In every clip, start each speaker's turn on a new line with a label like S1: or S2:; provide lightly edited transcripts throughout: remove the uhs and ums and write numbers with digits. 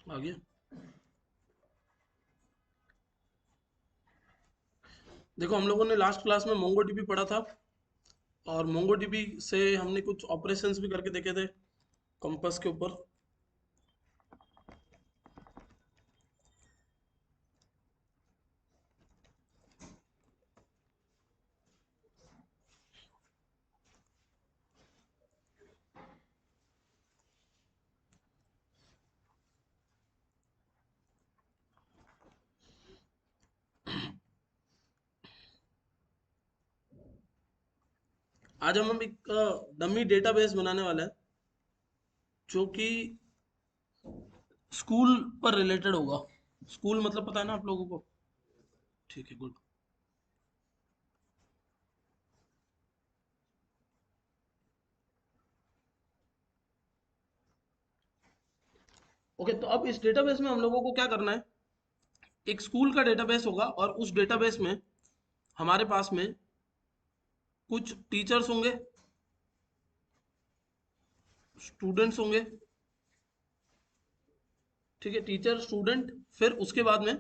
S1: आगे देखो, हम लोगों ने लास्ट क्लास में मोंगोडीबी पढ़ा था, और मोंगोडीबी से हमने कुछ ऑपरेशंस भी करके देखे थे कंपास के ऊपर। आज हम एक डमी डेटाबेस बनाने वाले हैं, जो कि स्कूल पर रिलेटेड होगा। स्कूल मतलब पता है ना आप लोगों को? ठीक है, गुड। ओके, तो अब इस डेटाबेस में हम लोगों को क्या करना है? एक स्कूल का डेटाबेस होगा, और उस डेटाबेस में हमारे पास में कुछ टीचर्स होंगे, स्टूडेंट्स होंगे। ठीक है, टीचर स्टूडेंट, फिर उसके बाद में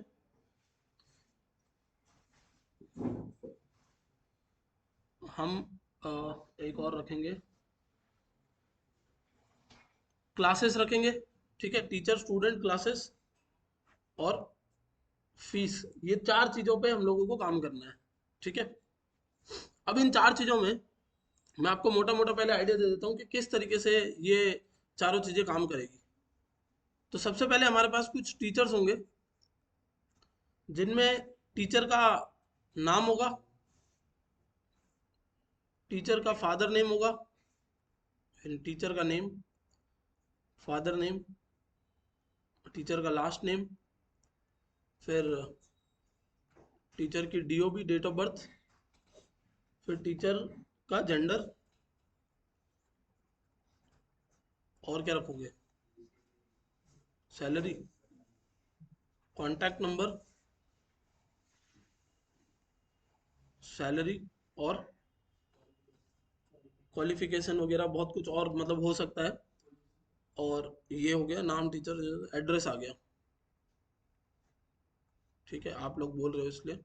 S1: हम एक और रखेंगे, क्लासेस रखेंगे। ठीक है, टीचर स्टूडेंट क्लासेस और फीस, ये चार चीज़ों पे हम लोगों को काम करना है। ठीक है, अब इन चार चीज़ों में मैं आपको मोटा मोटा पहले आइडिया दे देता हूँ कि किस तरीके से ये चारों चीज़ें काम करेगी। तो सबसे पहले हमारे पास कुछ टीचर्स होंगे, जिनमें टीचर का नाम होगा, टीचर का फादर नेम होगा, टीचर का नेम, फादर नेम, टीचर का लास्ट नेम, फिर टीचर की डीओबी, डेट ऑफ बर्थ, फिर टीचर का जेंडर, और क्या रखोगे? सैलरी, कॉन्टैक्ट नंबर, सैलरी, और क्वालिफिकेशन वगैरह बहुत कुछ और मतलब हो सकता है। और ये हो गया नाम, टीचर, एड्रेस आ गया। ठीक है, आप लोग बोल रहे हो इसलिए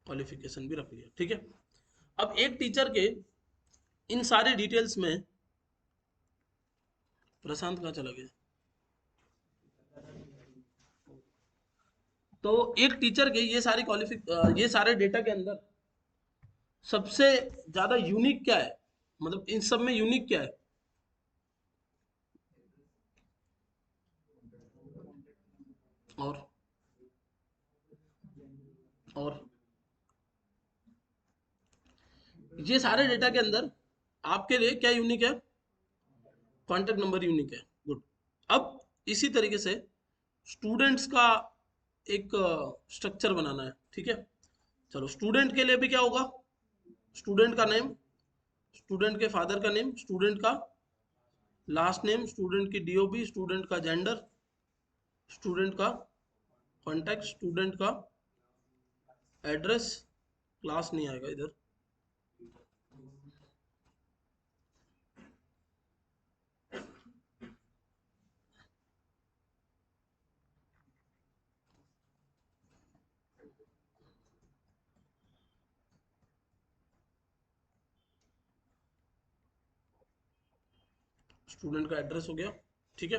S1: क्वालिफिकेशन भी रख लिया। ठीक है, अब एक टीचर के इन सारे डिटेल्स में, प्रशांत कहाँ चला गया? तो एक टीचर के ये सारी ये सारे डेटा के अंदर सबसे ज्यादा यूनिक क्या है, मतलब इन सब में यूनिक क्या है? और और ये सारे डेटा के अंदर आपके लिए क्या यूनिक है? कॉन्टेक्ट नंबर यूनिक है। गुड। अब इसी तरीके से स्टूडेंट्स का एक स्ट्रक्चर बनाना है। ठीक है, चलो, स्टूडेंट के लिए भी क्या होगा? स्टूडेंट का नेम, स्टूडेंट के फादर का नेम, स्टूडेंट का लास्ट नेम, स्टूडेंट की डीओबी, स्टूडेंट का जेंडर, स्टूडेंट का कॉन्टैक्ट, स्टूडेंट का एड्रेस, क्लास नहीं आएगा इधर, स्टूडेंट का एड्रेस हो गया। ठीक है,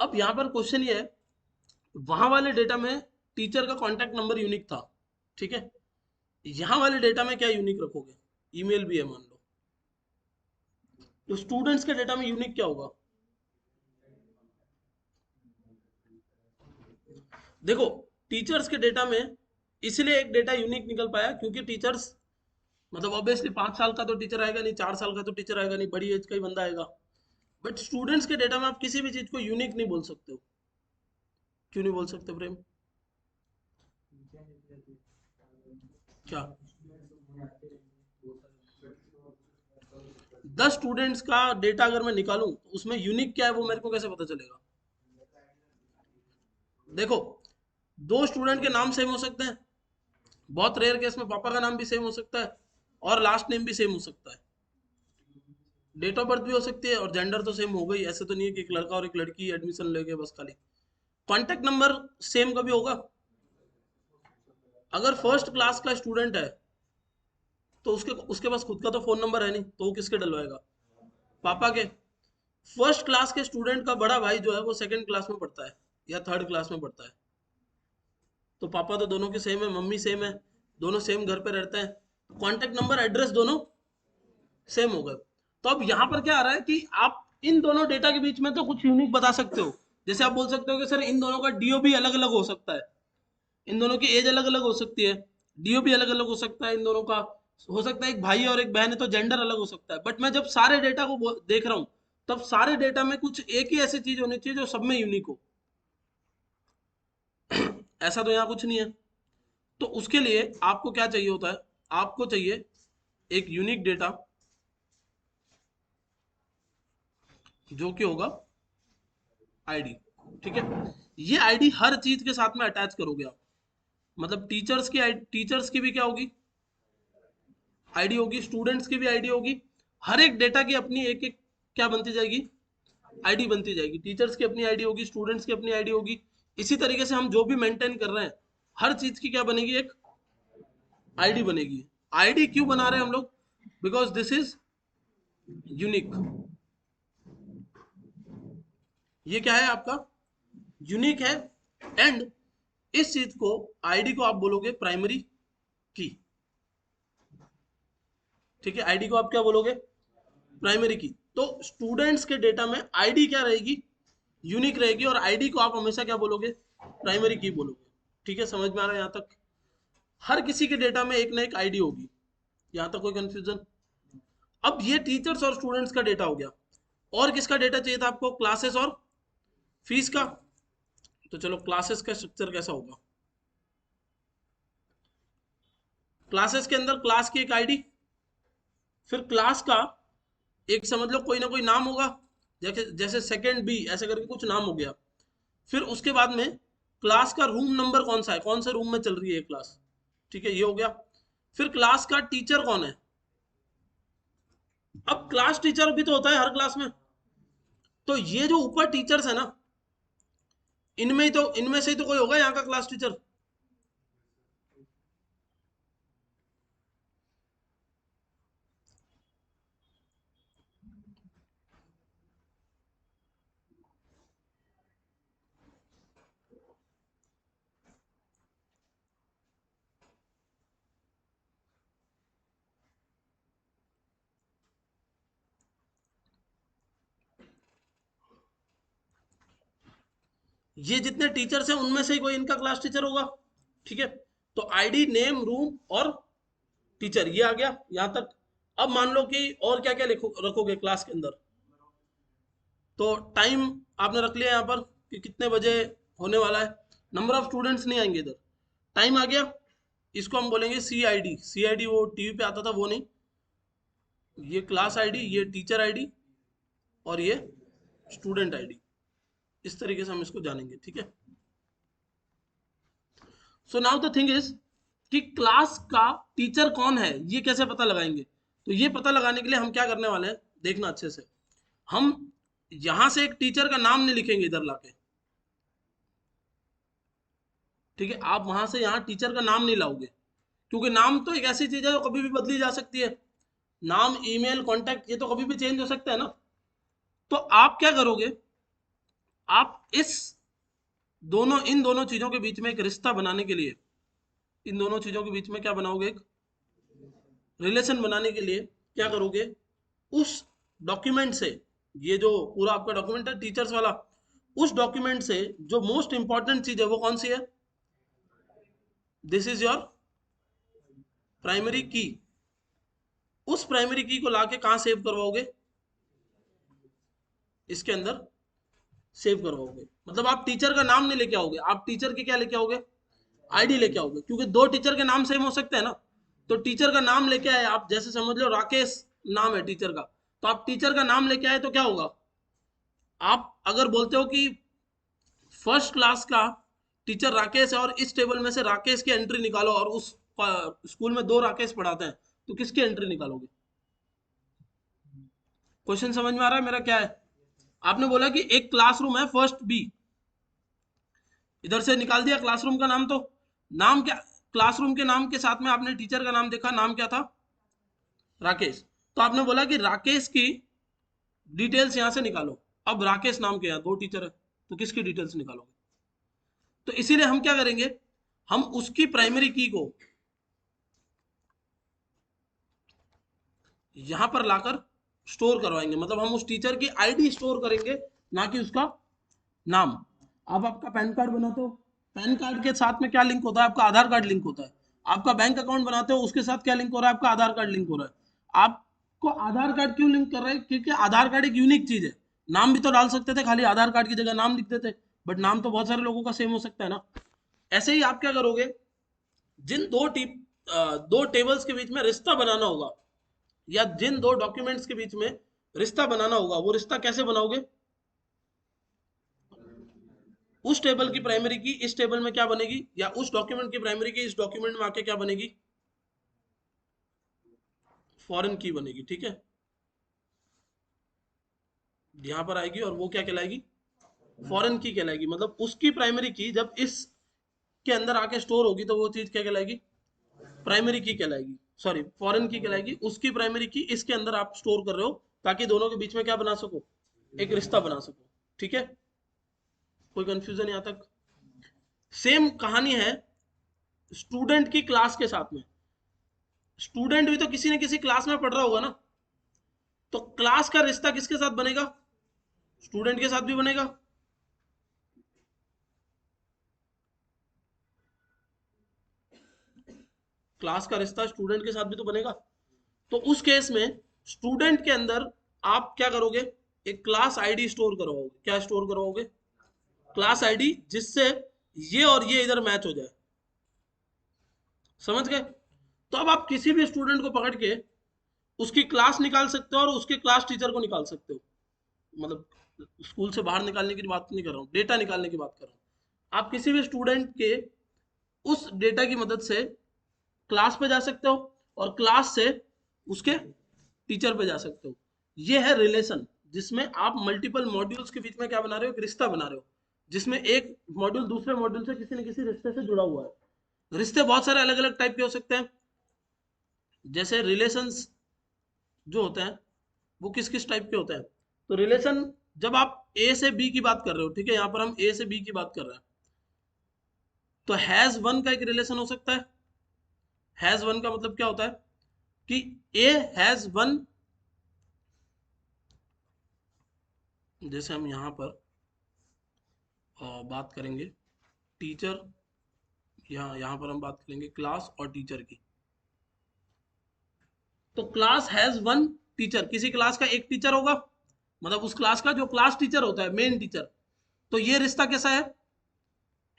S1: अब यहाँ पर क्वेश्चन ये है, वहां वाले डेटा में टीचर का कॉन्टैक्ट नंबर यूनिक था। ठीक है, यहाँ वाले डेटा में क्या यूनिक रखोगे? ईमेल भी है मान लो, तो स्टूडेंट्स के डेटा में यूनिक क्या होगा? देखो, टीचर्स के डेटा में इसलिए एक डेटा यूनिक निकल पाया क्योंकि टीचर्स, मतलब ऑब्वियसली 5 साल का तो टीचर आएगा नहीं, 4 साल का तो टीचर आएगा नहीं, बड़ी एज का ही बंदा आएगा। बट स्टूडेंट्स के डेटा में आप किसी भी चीज को यूनिक नहीं बोल सकते हो। क्यों नहीं बोल सकते प्रेम? क्या? 10 स्टूडेंट्स का डेटा अगर मैं निकालूं तो उसमें यूनिक क्या है वो मेरे को कैसे पता चलेगा? देखो, 2 स्टूडेंट के नाम सेम हो सकते हैं, बहुत रेयर केस में पापा का नाम भी सेम हो सकता है, और लास्ट नेम भी सेम हो सकता है। डेट ऑफ बर्थ भी हो सकती है और जेंडर तो सेम हो गई, ऐसे तो नहीं है कि एक लड़का और एक लड़की एडमिशन लेके बस खाली। कॉन्टैक्ट नंबर सेम कभी होगा? अगर फर्स्ट क्लास का स्टूडेंट है तो उसके उसके पास खुद का तो फोन नंबर है नहीं, तो वो किसके डलवाएगा? पापा के। फर्स्ट क्लास के स्टूडेंट का बड़ा भाई जो है वो सेकंड क्लास में पढ़ता है या थर्ड क्लास में पढ़ता है, तो पापा तो दोनों के सेम है, मम्मी सेम है, दोनों सेम घर पे रहते हैं, कॉन्टैक्ट नंबर एड्रेस दोनों सेम हो गए। तो अब यहाँ पर क्या आ रहा है कि आप इन दोनों डेटा के बीच में तो कुछ यूनिक बता सकते हो। जैसे आप बोल सकते हो कि सर इन दोनों का डीओ भी अलग अलग हो सकता है, इन दोनों की एज अलग अलग हो सकती है, डीओ भी अलग अलग हो सकता है, इन दोनों का हो सकता है एक भाई और एक बहन है तो जेंडर अलग हो सकता है। बट मैं जब सारे डेटा को देख रहा हूँ तब सारे डेटा में कुछ एक ही ऐसी चीज होनी चाहिए जो सब में यूनिक हो। ऐसा तो यहाँ कुछ नहीं है। तो उसके लिए आपको क्या चाहिए होता है? आपको चाहिए एक यूनिक डेटा जो कि होगा आईडी। ठीक है, ये आईडी हर चीज के साथ में अटैच करोगे आप। मतलब टीचर्स की भी क्या होगी? आईडी होगी, स्टूडेंट्स की भी आईडी होगी। हर एक डेटा की अपनी एक एक क्या बनती जाएगी? आईडी बनती जाएगी। टीचर्स की अपनी आईडी होगी, स्टूडेंट्स की अपनी आईडी होगी। इसी तरीके से हम जो भी मेंटेन कर रहे हैं हर चीज की क्या बनेगी? एक आईडी बनेगी। आईडी क्यों बना रहे हैं हम लोग? Because this is unique. ये क्या है आपका? यूनिक है। एंड इस चीज को, आईडी को आप बोलोगे प्राइमरी की। ठीक है, आईडी को आप क्या बोलोगे? प्राइमरी की। तो स्टूडेंट्स के डेटा में आईडी क्या रहेगी? यूनिक रहेगी। और आईडी को आप हमेशा क्या बोलोगे? प्राइमरी की बोलोगे। ठीक है, समझ में आ रहा है यहाँ तक? हर किसी के डेटा में एक ना एक आईडी होगी। यहाँ तक कोई कंफ्यूजन? अब ये टीचर्स और स्टूडेंट्स का डेटा हो गया। और किसका डेटा चाहिए था आपको? क्लासेस और फीस का। तो चलो, क्लासेस का स्ट्रक्चर कैसा होगा? क्लासेस के अंदर क्लास की एक आईडी, फिर क्लास का एक समझ लो कोई ना कोई नाम होगा, जैसे जैसे सेकेंड बी ऐसे करके कुछ नाम हो गया। फिर उसके बाद में क्लास का रूम नंबर कौन सा है, कौन से रूम में चल रही है क्लास। ठीक है, ये हो गया। फिर क्लास का टीचर कौन है। अब क्लास टीचर भी तो होता है हर क्लास में। तो ये जो ऊपर टीचर्स है ना, इनमें ही तो, इनमें से ही तो कोई होगा यहाँ का क्लास टीचर। ये जितने टीचर्स हैं उनमें से ही कोई इनका क्लास टीचर होगा। ठीक है, तो आईडी, नेम, रूम और टीचर, ये आ गया यहां तक। अब मान लो कि और क्या क्या लिखो रखोगे क्लास के अंदर। तो टाइम आपने रख लिया यहाँ पर कि कितने बजे होने वाला है। नंबर ऑफ स्टूडेंट्स नहीं आएंगे इधर, टाइम आ गया। इसको हम बोलेंगे C I D. C I D वो टीवी पे आता था वो नहीं, ये क्लास आईडी, ये टीचर आईडी और ये स्टूडेंट आईडी। इस तरीके से हम इसको जानेंगे। ठीक है, so now the thing is कि क्लास का टीचर कौन है ये कैसे पता लगाएंगे। तो ये पता लगाने के लिए हम क्या करने वाले हैं, देखना अच्छे से। हम यहां से एक टीचर का नाम नहीं लिखेंगे इधर लाके। ठीक है, आप वहां से यहाँ टीचर का नाम नहीं लाओगे, क्योंकि नाम तो एक ऐसी चीज है जो कभी भी बदली जा सकती है। नाम, ईमेल, कांटेक्ट, ये तो कभी भी चेंज हो सकता है ना। तो आप क्या करोगे? आप इस दोनों, इन दोनों चीजों के बीच में एक रिश्ता बनाने के लिए, इन दोनों चीजों के बीच में क्या बनाओगे? एक रिलेशन बनाने के लिए क्या करोगे? उस डॉक्यूमेंट से, ये जो पूरा आपका डॉक्यूमेंट है टीचर्स वाला, उस डॉक्यूमेंट से जो मोस्ट इंपॉर्टेंट चीज है वो कौन सी है? दिस इज योर प्राइमरी की। उस प्राइमरी की को लाके कहां सेव करवाओगे? इसके अंदर सेव करवाओगे। मतलब आप टीचर का नाम नहीं लेके आओगे, आप टीचर की क्या लेके आओगे? आईडी लेके आओगे, क्योंकि दो टीचर के नाम सेम हो सकते हैं ना। तो टीचर का नाम लेके आए आप, जैसे समझ लो राकेश नाम है टीचर का, तो आप टीचर का नाम लेके आए तो क्या होगा? आप अगर बोलते हो कि फर्स्ट क्लास का टीचर राकेश है और इस टेबल में से राकेश की एंट्री निकालो, और उस स्कूल में दो राकेश पढ़ाते हैं, तो किसकी एंट्री निकालोगे? क्वेश्चन समझ में आ रहा है मेरा क्या है? आपने बोला कि एक क्लासरूम है फर्स्ट बी, इधर से निकाल दिया क्लासरूम का नाम, तो नाम क्या, क्लासरूम के नाम के साथ में आपने टीचर का नाम देखा, नाम क्या था? राकेश। तो आपने बोला कि राकेश की डिटेल्स यहां से निकालो। अब राकेश नाम के यहाँ दो टीचर है, तो किसकी डिटेल्स निकालोगे? तो इसीलिए हम क्या करेंगे, हम उसकी प्राइमरी की को यहां पर लाकर स्टोर करवाएंगे, मतलब हम उस टीचर की आईडी स्टोर करेंगे, ना कि उसका नाम। आप आपका पैन कार्ड बनाते हो, पैन कार्ड के साथ में क्या लिंक होता है? आपका आधार कार्ड लिंक होता है। आपका बैंक अकाउंट बनाते हो, उसके साथ क्या लिंक हो रहा है? आपका आधार कार्ड लिंक हो रहा है। आपको आधार कार्ड क्यों लिंक कर रहे हैं? क्योंकि आधार कार्ड एक यूनिक चीज है। नाम भी तो डाल सकते थे, खाली आधार कार्ड की जगह नाम लिख देते, बट नाम तो बहुत सारे लोगों का सेम हो सकता है ना। ऐसे ही आप क्या करोगे, जिन दो टेबल्स के बीच में रिश्ता बनाना होगा, या जिन दो डॉक्यूमेंट्स के बीच में रिश्ता बनाना होगा, वो रिश्ता कैसे बनाओगे? उस टेबल की प्राइमरी की इस टेबल में क्या बनेगी, या उस डॉक्यूमेंट की प्राइमरी की इस डॉक्यूमेंट में आके क्या बनेगी? फॉरेन की बनेगी, ठीक है, यहां पर आएगी, और वो क्या कहलाएगी? फॉरेन की कहलाएगी। मतलब उसकी प्राइमरी की जब इस के अंदर आके स्टोर होगी, तो वो चीज क्या कहलाएगी? प्राइमरी की कहलाएगी, सॉरी फॉरेन की कहलाएगी। उसकी प्राइमरी की इसके अंदर आप स्टोर कर रहे हो, ताकि दोनों के बीच में क्या बना सको? एक रिश्ता बना सको, ठीक है। कोई कंफ्यूजन यहां तक? सेम कहानी है स्टूडेंट की क्लास के साथ में। स्टूडेंट भी तो किसी न किसी क्लास में पढ़ रहा होगा ना, तो क्लास का रिश्ता किसके साथ बनेगा? स्टूडेंट के साथ भी बनेगा। क्लास का रिश्ता स्टूडेंट के साथ भी तो बनेगा। तो उस केस में स्टूडेंट के अंदर आप क्या करोगे, एक क्लास आईडी स्टोर करवाओगे। क्या स्टोर करवाओगे? क्लास आईडी, जिससे ये और ये इधर मैच हो जाए। समझ गए? तो अब आप किसी भी स्टूडेंट को पकड़ के उसकी क्लास निकाल सकते हो, और उसके क्लास टीचर को निकाल सकते हो। मतलब स्कूल से बाहर निकालने की बात नहीं कर रहा हूँ, डेटा निकालने की बात कर रहा हूँ। आप किसी भी स्टूडेंट के उस डेटा की मदद से क्लास पे जा सकते हो, और क्लास से उसके टीचर पे जा सकते हो। ये है रिलेशन, जिसमें आप मल्टीपल मॉड्यूल्स के बीच में क्या बना रहे हो? एक रिश्ता बना रहे हो, जिसमें एक मॉड्यूल दूसरे मॉड्यूल से किसी न किसी रिश्ते से जुड़ा हुआ है। रिश्ते बहुत सारे अलग अलग टाइप के हो सकते हैं। जैसे रिलेशंस जो होते हैं, वो किस किस टाइप के होते हैं? तो रिलेशन, जब आप ए से बी की बात कर रहे हो, ठीक है, यहाँ पर हम ए से बी की बात कर रहे हैं, तो हैज वन का एक रिलेशन हो सकता है। हैज वन का मतलब क्या होता है कि ए हैज वन, जैसे हम यहाँ पर बात करेंगे टीचर, यहाँ पर हम बात करेंगे क्लास और टीचर की। तो क्लास हैज वन टीचर, किसी क्लास का एक टीचर होगा, मतलब उस क्लास का जो क्लास टीचर होता है, मेन टीचर। तो ये रिश्ता कैसा है?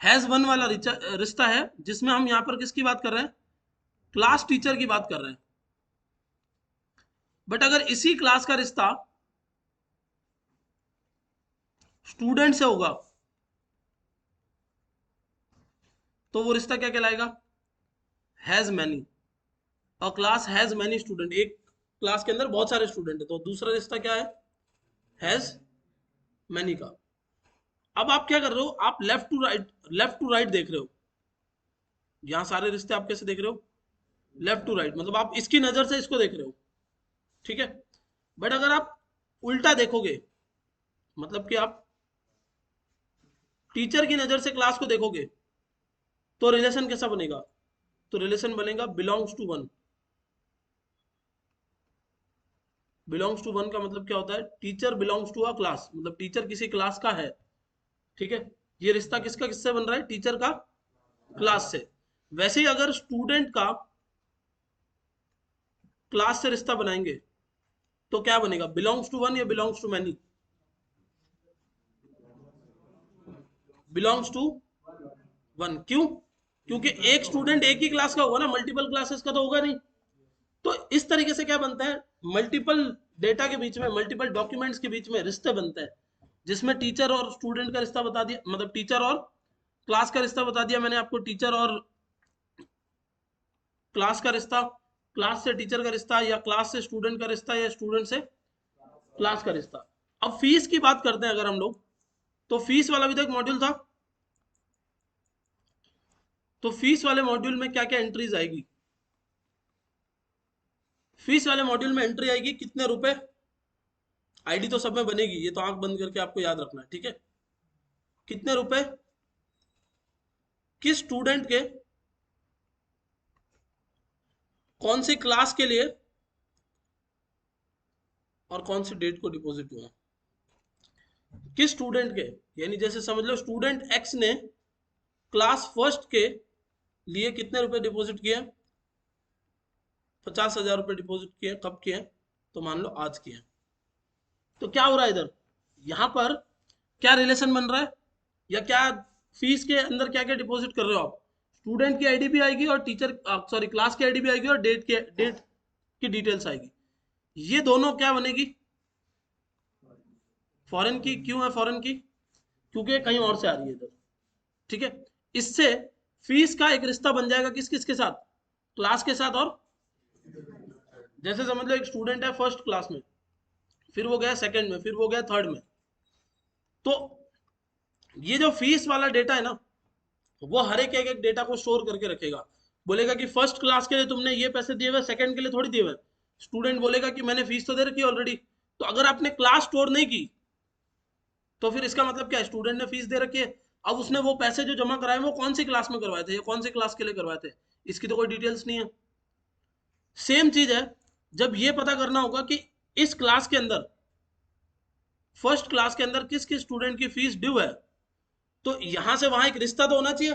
S1: हैज वन वाला रिश्ता है, जिसमें हम यहाँ पर किसकी बात कर रहे हैं? क्लास टीचर की बात कर रहे हैं। बट अगर इसी क्लास का रिश्ता स्टूडेंट से होगा, तो वो रिश्ता क्या कहलाएगा? Has many. और क्लास हैज मैनी स्टूडेंट, एक क्लास के अंदर बहुत सारे स्टूडेंट है, तो दूसरा रिश्ता क्या है? हैज मैनी का। अब आप क्या कर रहे हो, आप लेफ्ट टू राइट देख रहे हो। यहाँ सारे रिश्ते आप कैसे देख रहे हो? लेफ्ट टू राइट, मतलब आप इसकी नजर से इसको देख रहे हो, ठीक है। बट अगर आप उल्टा देखोगे, मतलब कि आप टीचर की नजर से क्लास को देखोगे, तो रिलेशन कैसा बनेगा? तो रिलेशन बनेगा belongs to one. Belongs to one का मतलब क्या होता है? Teacher belongs to a class, मतलब टीचर किसी क्लास का है, ठीक है। ये रिश्ता किसका किससे बन रहा है? टीचर का क्लास से। वैसे ही अगर स्टूडेंट का क्लास से रिश्ता बनाएंगे, तो क्या बनेगा? बिलोंग्स टू वन या belongs to many? Belongs to one. क्यों? क्योंकि एक स्टूडेंट एक ही क्लास का होगा ना, मल्टीपल क्लासेस का तो होगा नहीं। तो इस तरीके से क्या बनता है, मल्टीपल डेटा के बीच में, मल्टीपल डॉक्यूमेंट्स के बीच में रिश्ते बनते हैं, जिसमें टीचर और स्टूडेंट का रिश्ता बता दिया, मतलब टीचर और क्लास का रिश्ता बता दिया मैंने आपको, टीचर और क्लास का रिश्ता, क्लास से टीचर का रिश्ता, या क्लास से स्टूडेंट का रिश्ता, या स्टूडेंट से क्लास का रिश्ता। अब फीस की बात करते हैं अगर हम लोग, तो फीस वाला भी तो एक मॉड्यूल था। तो फीस वाले मॉड्यूल में क्या क्या एंट्रीज आएगी? फीस वाले मॉड्यूल में एंट्री आएगी कितने रुपए, आईडी तो सब में बनेगी, ये तो आंख बंद करके आपको याद रखना है, ठीक है। कितने रुपए किस स्टूडेंट के कौन सी क्लास के लिए और कौन सी डेट को डिपॉजिट हुआ, किस स्टूडेंट के, यानी जैसे समझ लो स्टूडेंट एक्स ने क्लास फर्स्ट के लिए कितने रुपए डिपॉजिट किए, 50,000 रुपए डिपॉजिट किए, कब किए, तो मान लो आज किए। तो क्या हो रहा है इधर, यहां पर क्या रिलेशन बन रहा है, या क्या फीस के अंदर क्या क्या डिपॉजिट कर रहे हो आप, स्टूडेंट की आईडी भी आएगी और टीचर सॉरी क्लास की आईडी भी आएगी और डेट की डिटेल्स आएगी। ये दोनों क्या बनेगी, फॉरेन की। क्यों है फॉरेन की, क्योंकि कहीं और से आ रही है इधर, ठीक है। इससे फीस का एक रिश्ता बन जाएगा किस किस के साथ, क्लास के साथ। और जैसे समझ लो एक स्टूडेंट है फर्स्ट क्लास में, फिर वो गया सेकंड में, फिर वो गया थर्ड में, तो ये जो फीस वाला डेटा है ना, वो हर एक एक डेटा को स्टोर करके रखेगा। बोलेगा कि फर्स्ट क्लास के लिए तुमने ये पैसे दिए हुए, सेकंड के लिए थोड़ी दिए हुए। स्टूडेंट बोलेगा कि मैंने फीस तो दे रखी है ऑलरेडी। तो अगर आपने क्लास स्टोर नहीं की, तो फिर इसका मतलब क्या है, स्टूडेंट ने फीस दे रखी है, अब उसने वो पैसे जो जमा कराए वो कौन सी क्लास में करवाए थे या कौन सी क्लास के लिए करवाए थे, इसकी तो कोई डिटेल्स नहीं है। सेम चीज है, जब ये पता करना होगा कि इस क्लास के अंदर, फर्स्ट क्लास के अंदर किस किस स्टूडेंट की फीस ड्यू है, तो यहां से वहां एक रिश्ता तो होना चाहिए।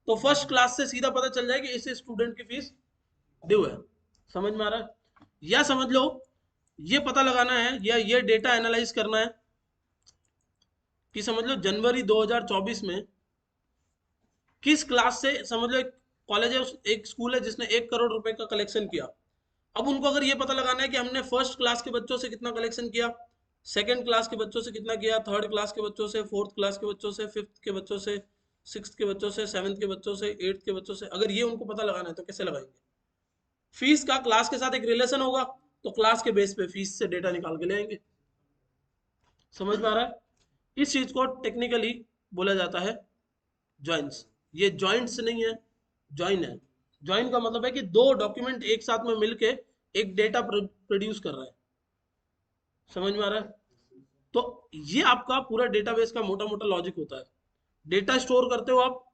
S1: तो फर्स्ट क्लास से सीधा पता चल जाएगा इस स्टूडेंट की फीस ड्यू है। समझ में आ रहा है, या समझ लो ये पता लगाना है या ये डेटा एनालाइज करना है कि समझ लो जनवरी 2024 में किस क्लास से, समझ लो एक कॉलेज है, एक स्कूल है जिसने 1 करोड़ रुपए का कलेक्शन किया। अब उनको अगर ये पता लगाना है कि हमने फर्स्ट क्लास के बच्चों से कितना कलेक्शन किया, सेकंड क्लास के बच्चों से कितना किया, थर्ड क्लास के बच्चों से, फोर्थ क्लास के बच्चों से, फिफ्थ के बच्चों से, सिक्स के बच्चों से, सेवन्थ के बच्चों से, एट्थ के बच्चों से, अगर ये उनको पता लगाना है तो कैसे लगाएंगे। फीस का क्लास के साथ एक रिलेशन होगा, तो क्लास के बेस पे फीस से डेटा निकाल के ले आएंगे। समझ में आ रहा है, इस चीज को टेक्निकली बोला जाता है ज्वाइंट्स। ये ज्वाइंट्स नहीं है, ज्वाइन है। ज्वाइन का मतलब है कि दो डॉक्यूमेंट एक साथ में मिलके एक डेटा प्रोड्यूस कर रहा है। समझ में आ रहा है, तो ये आपका पूरा डेटाबेस का मोटा मोटा लॉजिक होता है। डेटा स्टोर करते हो आप,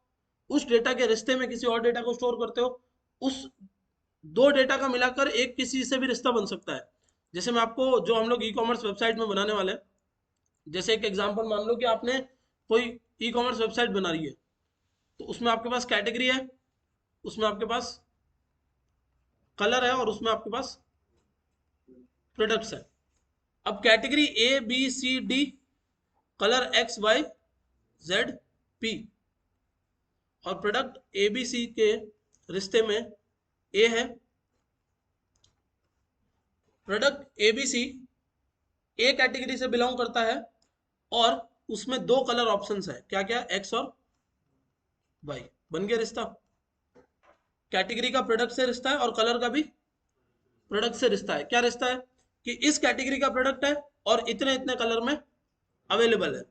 S1: उस डेटा के रिश्ते में किसी और डेटा को स्टोर करते हो, उस दो डेटा का मिलाकर एक किसी से भी रिश्ता बन सकता है। जैसे मैं आपको, जो हम लोग ई कॉमर्स वेबसाइट में बनाने वाले हैं, जैसे एक एग्जांपल मान लो कि आपने कोई ई कॉमर्स वेबसाइट बना रही है, तो उसमें आपके पास कैटेगरी है, उसमें आपके पास कलर है, और उसमें आपके पास प्रोडक्ट्स है। अब category A B C D, colour X Y Z P, और प्रोडक्ट ए बी सी के रिश्ते में ए है। Product A B C A category से बिलोंग करता है, और उसमें दो कलर ऑप्शंस है, क्या क्या, एक्स और वाई। बन गया रिश्ता, कैटेगरी का प्रोडक्ट से रिश्ता है और कलर का भी प्रोडक्ट से रिश्ता है। क्या रिश्ता है कि इस कैटेगरी का प्रोडक्ट है और इतने इतने कलर में अवेलेबल है।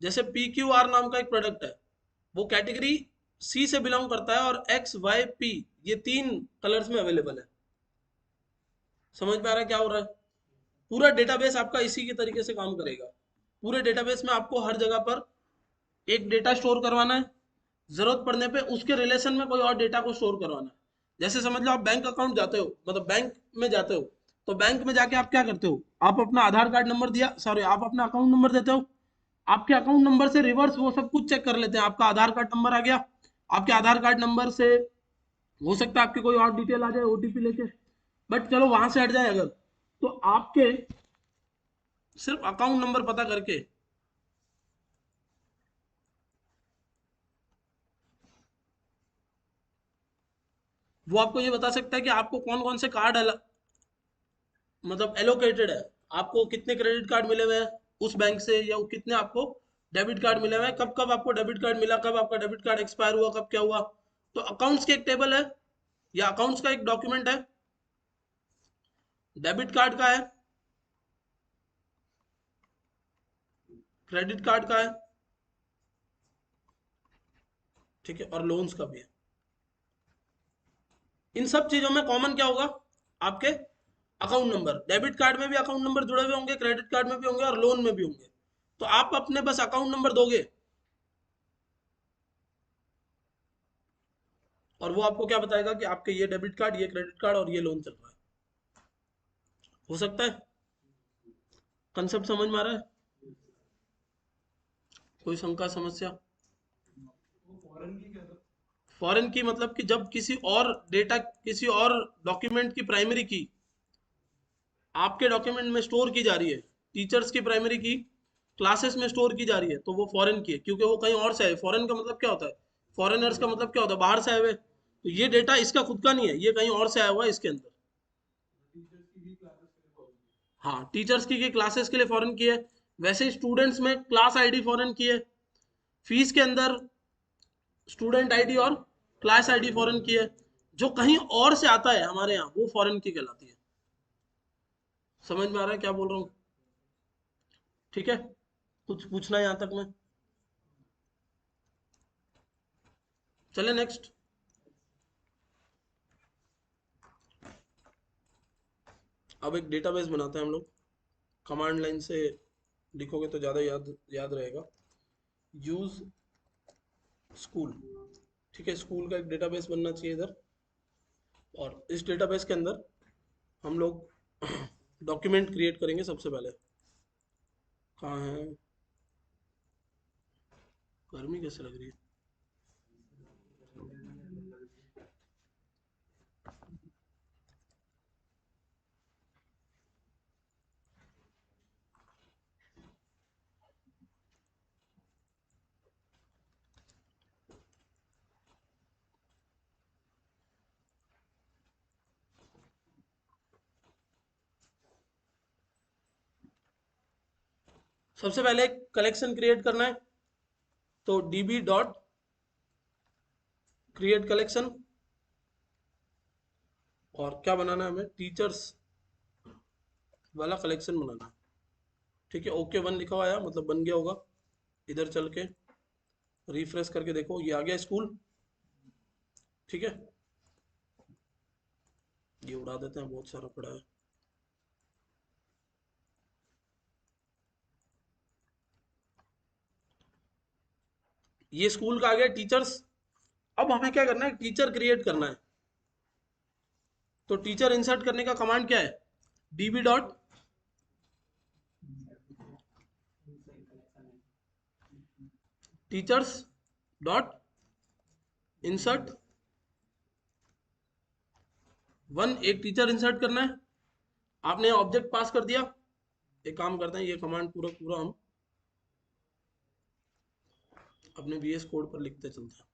S1: जैसे पी क्यू आर नाम का एक प्रोडक्ट है, वो कैटेगरी सी से बिलोंग करता है और एक्स वाई पी ये तीन कलर्स में अवेलेबल है। समझ में आ रहा है क्या हो रहा है, पूरा डेटाबेस आपका इसी के तरीके से काम करेगा। पूरे डेटाबेस में आपको हर जगह पर एक डेटा स्टोर करवाना है, जरूरत पड़ने पे उसके रिलेशन में कोई और डेटा को स्टोर करवाना है। जैसे समझ लो आप बैंक अकाउंट जाते हो, मतलब बैंक में जाते हो, तो बैंक में जाके आप क्या करते हो, आप अपना आधार कार्ड नंबर दिया, सॉरी आप अपना अकाउंट नंबर देते हो, आपके अकाउंट नंबर से रिवर्स वो सब कुछ चेक कर लेते हैं। आपका आधार कार्ड नंबर आ गया, आपके आधार कार्ड नंबर से हो सकता है आपकी कोई और डिटेल आ जाए ओटीपी लेके, बट चलो वहां से हट जाए अगर, तो आपके सिर्फ अकाउंट नंबर पता करके वो आपको ये बता सकता है कि आपको कौन कौन से कार्ड मतलब एलोकेटेड है, आपको कितने क्रेडिट कार्ड मिले हुए हैं उस बैंक से, या कितने आपको डेबिट कार्ड मिले हुए हैं, कब कब आपको डेबिट कार्ड मिला, कब आपका डेबिट कार्ड एक्सपायर हुआ, कब क्या हुआ। तो अकाउंट्स की एक टेबल है या अकाउंट्स का एक डॉक्यूमेंट है, डेबिट कार्ड का है, क्रेडिट कार्ड का है, ठीक है, और लोन्स का भी है। इन सब चीजों में कॉमन क्या होगा, आपके अकाउंट नंबर। डेबिट कार्ड में भी अकाउंट नंबर जुड़े हुए होंगे, क्रेडिट कार्ड में भी होंगे और लोन में भी होंगे। तो आप अपने बस अकाउंट नंबर दोगे और वो आपको क्या बताएगा कि आपके ये डेबिट कार्ड, ये क्रेडिट कार्ड और ये लोन चल रहा है। हो सकता है, कंसेप्ट समझ में आ रहा है? कोई शंका समस्या? फॉरेन की मतलब कि जब किसी और डेटा, किसी और डॉक्यूमेंट की प्राइमरी की आपके डॉक्यूमेंट में स्टोर की जा रही है, टीचर्स की प्राइमरी की क्लासेस में स्टोर की जा रही है, तो वो फॉरेन की है, क्योंकि वो कहीं और से है। फॉरेन का मतलब क्या होता है, फॉरेनर्स का मतलब क्या होता है, बाहर से आए हुए। तो ये डेटा इसका खुद का नहीं है, ये कहीं और से आया हुआ है इसके अंदर। हाँ, टीचर्स की क्लासेस के लिए फॉरेन की है, वैसे स्टूडेंट्स में क्लास आईडी फॉरेन की है, फीस के अंदर स्टूडेंट आईडी और क्लास आईडी फॉरेन की है। जो कहीं और से आता है हमारे यहाँ, वो फॉरेन की कहलाती है। समझ में आ रहा है क्या बोल रहा हूँ? ठीक है, कुछ पूछना है यहाँ तक में? चले नेक्स्ट। अब एक डेटाबेस बनाते हैं हम लोग, कमांड लाइन से लिखोगे तो ज़्यादा याद याद रहेगा। यूज स्कूल, ठीक है, स्कूल का एक डेटाबेस बनना चाहिए इधर। और इस डेटाबेस के अंदर हम लोग डॉक्यूमेंट क्रिएट करेंगे सबसे पहले। कहाँ है? गर्मी कैसे लग रही है? सबसे पहले एक कलेक्शन क्रिएट करना है, तो db डॉट क्रिएट कलेक्शन। और क्या बनाना है हमें, टीचर्स वाला कलेक्शन बनाना है। ठीक है, ओके वन लिखा हुआ आया, मतलब बन गया होगा। इधर चल के रिफ्रेश करके देखो, ये आ गया स्कूल। ठीक है, ये उड़ा देते हैं, बहुत सारा पड़ा है। ये स्कूल का आ गया टीचर्स। अब हमें क्या करना है, टीचर क्रिएट करना है। तो टीचर इंसर्ट करने का कमांड क्या है, db dot teachers dot insert one. एक टीचर इंसर्ट करना है, आपने ऑब्जेक्ट पास कर दिया। एक काम करते हैं, ये कमांड पूरा पूरा हम अपने VS कोड पर लिखते चलते हैं।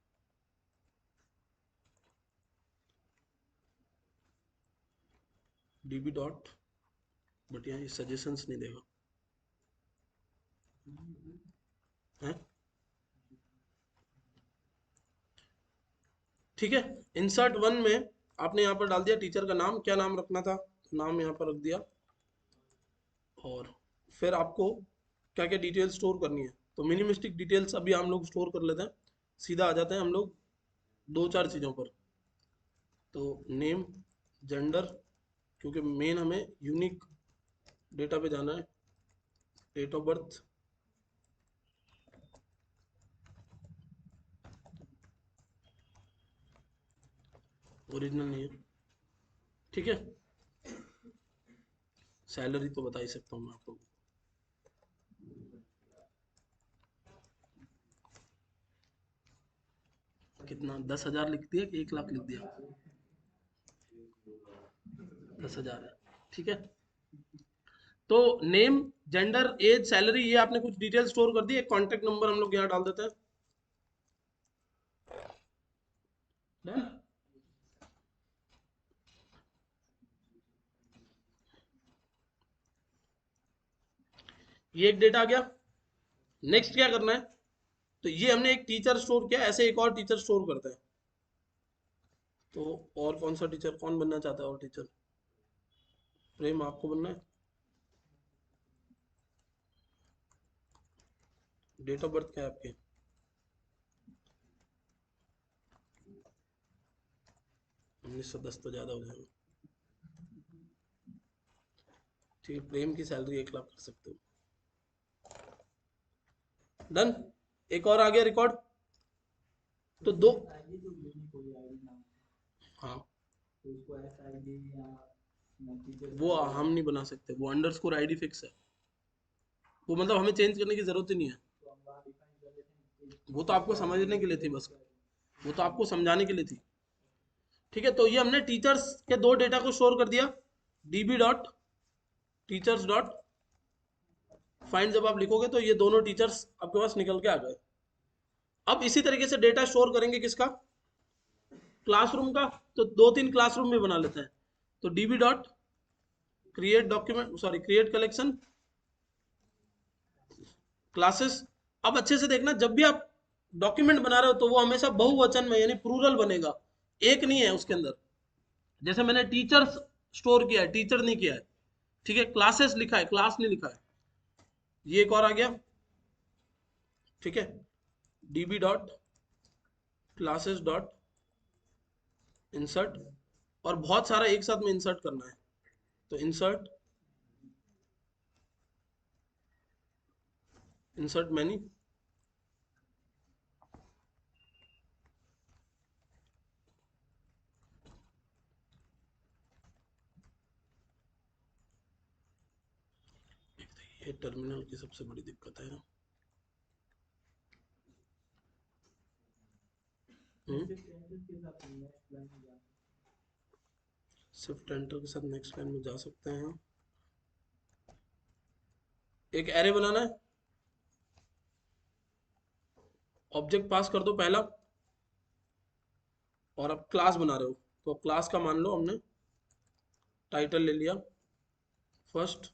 S1: db डॉट, बट यहाँ ये सजेशंस नहीं देगा है। ठीक है, इंसर्ट वन में आपने यहाँ पर डाल दिया टीचर का नाम, क्या नाम रखना था, नाम यहाँ पर रख दिया। और फिर आपको क्या क्या डिटेल स्टोर करनी है, तो मिनिमिस्टिक डिटेल्स अभी हम लोग स्टोर कर लेते हैं। सीधा आ जाते हैं हम लोग दो चार चीज़ों पर। तो नेम, जेंडर, क्योंकि मेन हमें यूनिक डेटा पे जाना है। डेट ऑफ बर्थ, ओरिजिनल नहीं है। ठीक है, सैलरी तो बता ही सकता हूँ मैं आपको। कितना, 10,000 लिख दिया कि 1 लाख लिख दिया? 10,000 है, ठीक है। तो नेम, जेंडर, एज, सैलरी, ये आपने कुछ डिटेल स्टोर कर दी। एक कॉन्टेक्ट नंबर हम लोग यहाँ डाल देते हैं। Done? ये एक डेटा आ गया। नेक्स्ट क्या करना है, तो ये हमने एक टीचर स्टोर किया, ऐसे एक और टीचर स्टोर करते हैं। तो और कौन सा टीचर, कौन बनना चाहता है और टीचर? प्रेम, आपको बनना है? डेट ऑफ बर्थ क्या है आपके? 1910 तो ज्यादा हो जाएगा। ठीक है, प्रेम की सैलरी 1 लाख कर सकते हो। डन। एक और आ गया रिकॉर्ड। तो दो, हाँ वो हम नहीं बना सकते, वो अंडरस्कोर आईडी फिक्स है, वो मतलब हमें चेंज करने की जरूरत ही नहीं है। वो तो आपको समझने के लिए थी बस, वो तो आपको समझाने के लिए थी। ठीक है, तो ये हमने टीचर्स के दो डेटा को स्टोर कर दिया, dB dot teachers dot find. जब आप लिखोगे तो ये दोनों टीचर्स आपके पास निकल के आ गए। अब इसी तरीके से डेटा स्टोर करेंगे किसका? क्लासरूम का। तो 2-3 क्लासरूम में बना लेते हैं। तो dB dot create document, sorry create collection classes. अब अच्छे से देखना, जब भी आप डॉक्यूमेंट बना रहे हो तो वो हमेशा बहुवचन में यानी प्लूरल बनेगा, एक नहीं है उसके अंदर। जैसे मैंने टीचर्स स्टोर किया है, टीचर नहीं किया है। ठीक है, क्लासेस लिखा है, क्लास नहीं लिखा है। ये एक और आ गया। ठीक है, dB dot classes dot insert, और बहुत सारा एक साथ में इंसर्ट करना है। तो इंसर्ट, इंसर्ट मैनी। ये टर्मिनल की सबसे बड़ी दिक्कत है ना। शिफ्ट एंटर के साथ नेक्स्ट लाइन में जा सकते हैं। एक एरे बनाना है, ऑब्जेक्ट पास कर दो पहला, और अब क्लास बना रहे हो तो क्लास का मान लो हमने टाइटल ले लिया फर्स्ट,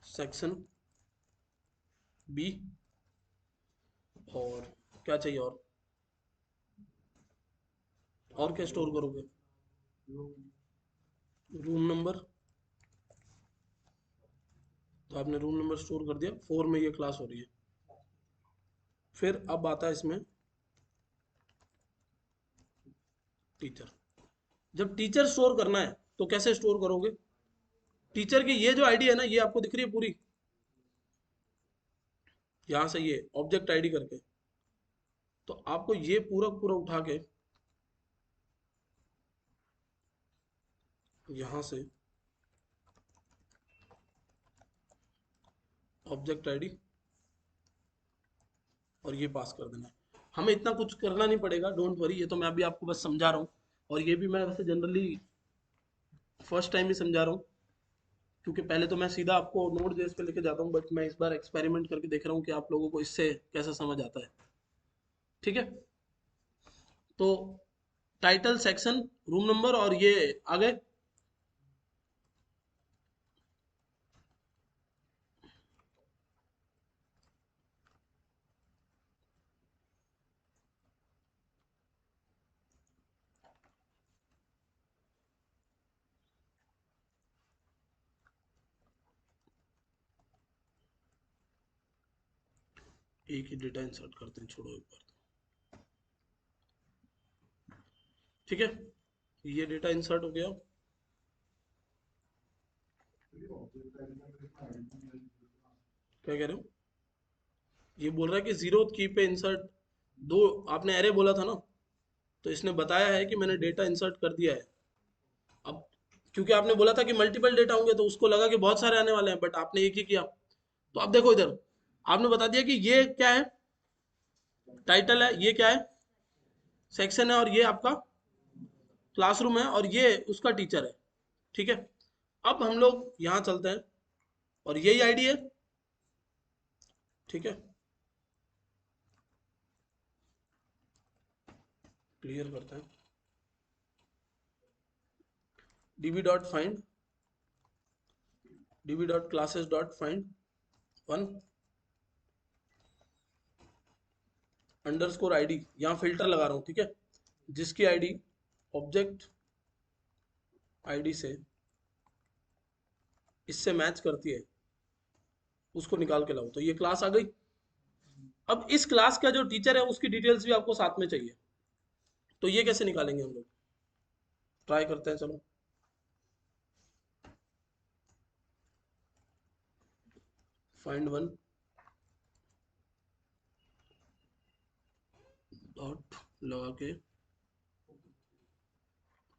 S1: सेक्शन बी, और क्या चाहिए और क्या स्टोर करोगे? Room number. तो आपने रूम नंबर स्टोर कर दिया, 4 में ये क्लास हो रही है। फिर अब आता है इसमें टीचर। जब टीचर स्टोर करना है तो कैसे स्टोर करोगे? टीचर की ये जो आईडी है ना, ये आपको दिख रही है पूरी, यहां से ये ऑब्जेक्ट आईडी करके, तो आपको ये पूरा पूरा उठा के यहां से ऑब्जेक्ट आईडी और ये पास कर देना है। हमें इतना कुछ करना नहीं पड़ेगा, डोंट वरी, ये तो मैं अभी आपको बस समझा रहा हूँ। और ये भी मैं वैसे जनरली फर्स्ट टाइम ही समझा रहा हूँ, क्योंकि पहले तो मैं सीधा आपको नोट जेएस पे लेके जाता हूँ, बट मैं इस बार एक्सपेरिमेंट करके देख रहा हूँ कि आप लोगों को इससे कैसा समझ आता है। ठीक है, तो टाइटल, सेक्शन, रूम नंबर और ये आ गए। एक ही डेटा इंसर्ट करते हैं, छोड़ो एक बार तो। ठीक है, ये डेटा इंसर्ट हो गया। क्या कह रहे हो? ये बोल रहा है कि जीरो की पे इंसर्ट, दो आपने एरे बोला था ना, तो इसने बताया है कि मैंने डेटा इंसर्ट कर दिया है। अब क्योंकि आपने बोला था कि मल्टीपल डेटा होंगे तो उसको लगा कि बहुत सारे आने वाले हैं, बट आपने एक ही किया। तो अब देखो इधर, आपने बता दिया कि ये क्या है, टाइटल है, ये क्या है, सेक्शन है, और ये आपका क्लासरूम है, और ये उसका टीचर है। ठीक है, अब हम लोग यहाँ चलते हैं, और यही आईडी है। ठीक है, क्लियर करते हैं। DB dot find, dB dot classes dot find 1 underscore ID, यहाँ फिल्टर लगा रहा हूँ। ठीक है, जिसकी आईडी ऑब्जेक्ट आईडी से इससे मैच करती है, उसको निकाल के लाओ, तो ये क्लास आ गई। अब इस क्लास का जो टीचर है उसकी डिटेल्स भी आपको साथ में चाहिए, तो ये कैसे निकालेंगे हम लोग, ट्राई करते हैं, चलो। फाइंड वन डॉट लगा के,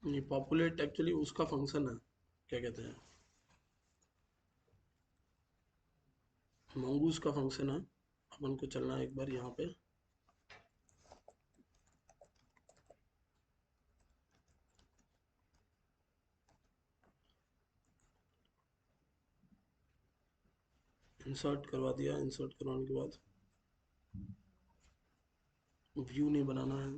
S1: ये पॉपुलेट एक्चुअली उसका फंक्शन है, क्या कहते हैं, मंगूस का फंक्शन है। अपन को चलना है एक बार यहाँ पे, इंसर्ट करवा दिया। इंसर्ट करवाने के बाद व्यू नहीं बनाना है,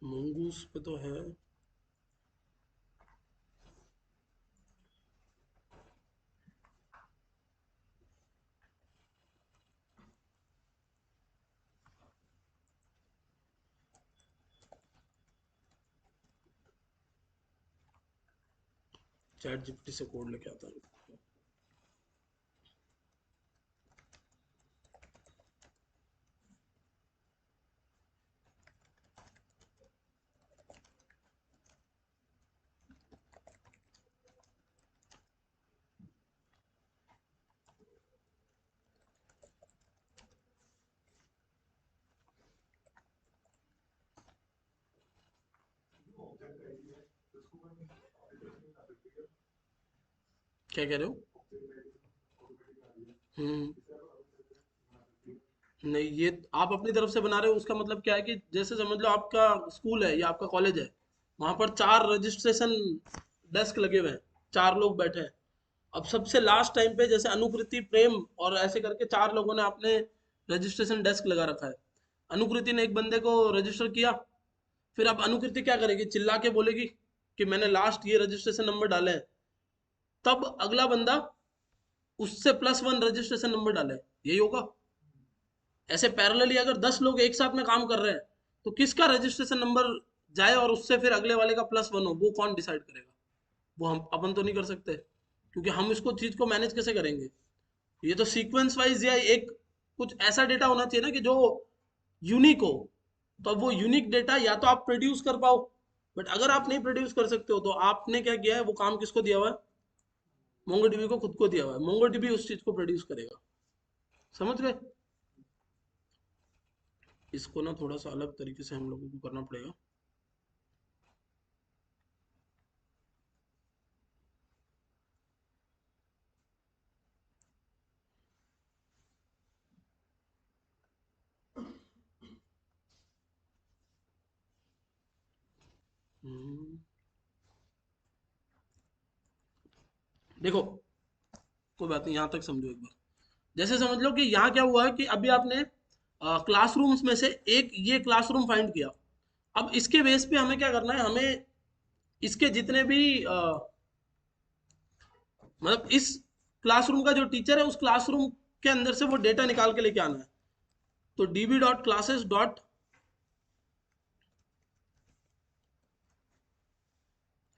S1: मंगूस पे तो है। चैट जीपीटी से कोड लेके आता हूँ। क्या कह रहे हो? हम्म। नहीं, ये आप अपनी तरफ से बना रहे हो, उसका मतलब क्या है कि जैसे समझ लो आपका स्कूल है या आपका कॉलेज है, वहां पर 4 रजिस्ट्रेशन डेस्क लगे हुए हैं, 4 लोग बैठे हैं। अब सबसे लास्ट टाइम पे जैसे अनुकृति, प्रेम और ऐसे करके 4 लोगों ने अपने रजिस्ट्रेशन डेस्क लगा रखा है। अनुकृति ने एक बंदे को रजिस्टर किया, फिर अब अनुकृति क्या करेगी, चिल्ला के बोलेगी कि मैंने लास्ट ये रजिस्ट्रेशन नंबर डाले हैं, तब अगला बंदा उससे +1 रजिस्ट्रेशन नंबर डाले, यही होगा। ऐसे पैरेलली अगर 10 लोग एक साथ में काम कर रहे हैं, तो किसका रजिस्ट्रेशन नंबर जाए और उससे फिर अगले वाले का +1 हो, वो कौन डिसाइड करेगा? वो हम अपन तो नहीं कर सकते, क्योंकि हम इसको चीज को मैनेज कैसे करेंगे? ये तो सीक्वेंस वाइज या एक कुछ ऐसा डेटा होना चाहिए ना कि जो यूनिक हो, तो अब वो यूनिक डेटा या तो आप प्रोड्यूस कर पाओ, बट अगर आप नहीं प्रोड्यूस कर सकते हो तो आपने क्या किया है, वो काम किसको दिया हुआ है? मोंगोडीबी को खुद को दिया हुआ है, मोंगोडीबी उस चीज को प्रोड्यूस करेगा। समझ गए? इसको ना थोड़ा सा अलग तरीके से हम लोगों को करना पड़ेगा। हम्म, देखो, कोई बात नहीं, यहाँ तक समझो एक बार। जैसे समझ लो कि यहाँ क्या हुआ है कि अभी आपने क्लासरूम्स में से एक ये क्लासरूम फाइंड किया। अब इसके बेस पे हमें क्या करना है, हमें इसके जितने भी मतलब इस क्लासरूम का जो टीचर है उस क्लासरूम के अंदर से वो डेटा निकाल के लेके आना है। तो dB dot classes dot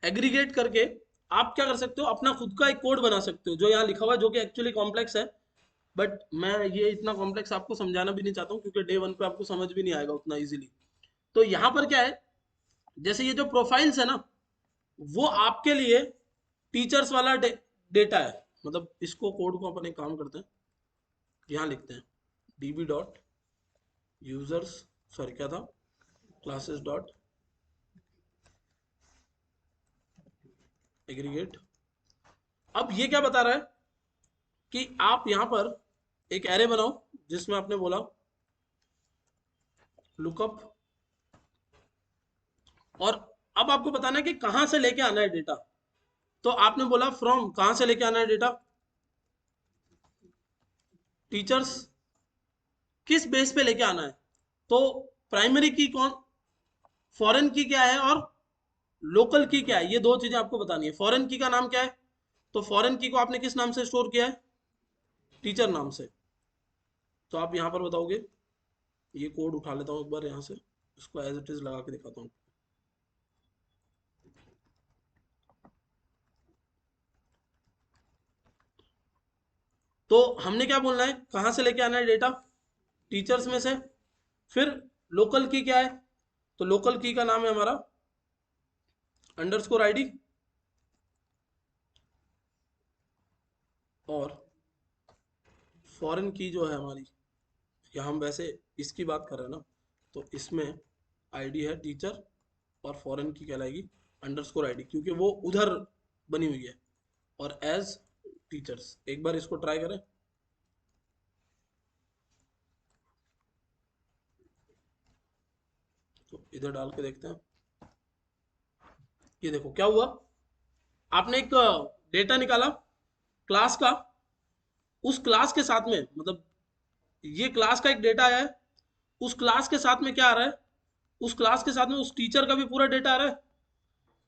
S1: aggregate करके आप क्या कर सकते हो, अपना खुद का एक कोड बना सकते हो जो यहाँ लिखा हुआ है, जो कि एक्चुअली कॉम्प्लेक्स है। बट मैं ये इतना कॉम्प्लेक्स आपको समझाना भी नहीं चाहता हूँ, क्योंकि डे 1 पे आपको समझ भी नहीं आएगा उतना इजीली। तो यहाँ पर क्या है, जैसे ये जो प्रोफाइल्स है ना, वो आपके लिए टीचर्स वाला डेटा है। मतलब इसको कोड को अपन एक काम करते हैं, यहाँ लिखते हैं डीबी डॉट यूजर्स, सॉरी क्या था, क्लासेस डॉट एग्रीगेट। अब ये क्या बता रहा है कि आप यहाँ पर एक एरे बनाओ, जिसमें आपने बोला लुकअप, और अब आपको बताना है कि कहां से लेके आना है डेटा। तो आपने बोला फ्रॉम, कहां से लेके आना है डेटा, टीचर्स। किस बेस पे लेके आना है, तो प्राइमरी की कौन, फॉरेन की क्या है और लोकल की क्या है, ये दो चीजें आपको बतानी है। फॉरेन की का नाम क्या है, तो फॉरेन की को आपने किस नाम से स्टोर किया है, टीचर नाम से। तो आप यहां पर बताओगे, ये कोड उठा लेता हूं एक बार यहां से, इसको एज इट इज लगा के दिखाता हूं। तो हमने क्या बोलना है, कहां से लेके आना है डेटा, टीचर्स में से। फिर लोकल की क्या है, तो लोकल की का नाम है हमारा अंडरस्कोर आईडी, और फॉरेन की जो है हमारी, या हम वैसे इसकी बात कर रहे हैं ना, तो इसमें आईडी है टीचर, और फॉरेन की कहलाएगी अंडरस्कोर आईडी, क्योंकि वो उधर बनी हुई है, और एज टीचर्स। एक बार इसको ट्राई करें, तो इधर डाल के देखते हैं। ये देखो क्या हुआ, आपने एक डेटा निकाला क्लास का, उस क्लास के साथ में, मतलब ये क्लास का एक डेटा आया है, उस क्लास के साथ में क्या आ रहा है, उस क्लास के साथ में उस टीचर का भी पूरा डेटा आ रहा है।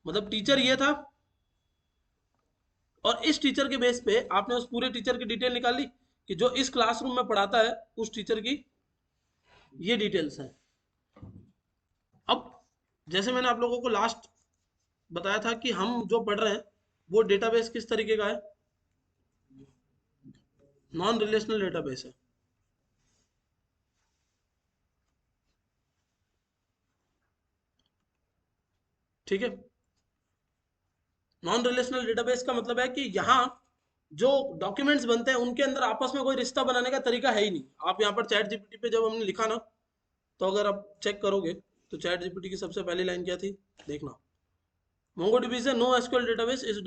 S1: मतलब टीचर ये था, और इस टीचर के बेस पे आपने उस पूरे टीचर की डिटेल निकाल ली, कि जो इस क्लासरूम में पढ़ाता है उस टीचर की ये डिटेल्स हैं। अब जैसे मैंने आप लोगों को लास्ट बताया था कि हम जो पढ़ रहे हैं वो डेटाबेस किस तरीके का है, नॉन रिलेशनल डेटाबेस है। ठीक है, नॉन रिलेशनल डेटाबेस का मतलब है कि यहाँ जो डॉक्यूमेंट्स बनते हैं उनके अंदर आपस में कोई रिश्ता बनाने का तरीका है ही नहीं। आप यहाँ पर चैट जीपीटी पे जब हमने लिखा ना, तो अगर आप चेक करोगे तो चैट जीपीटी की सबसे पहली लाइन क्या थी, देखना, MongoDB is a no SQL database, it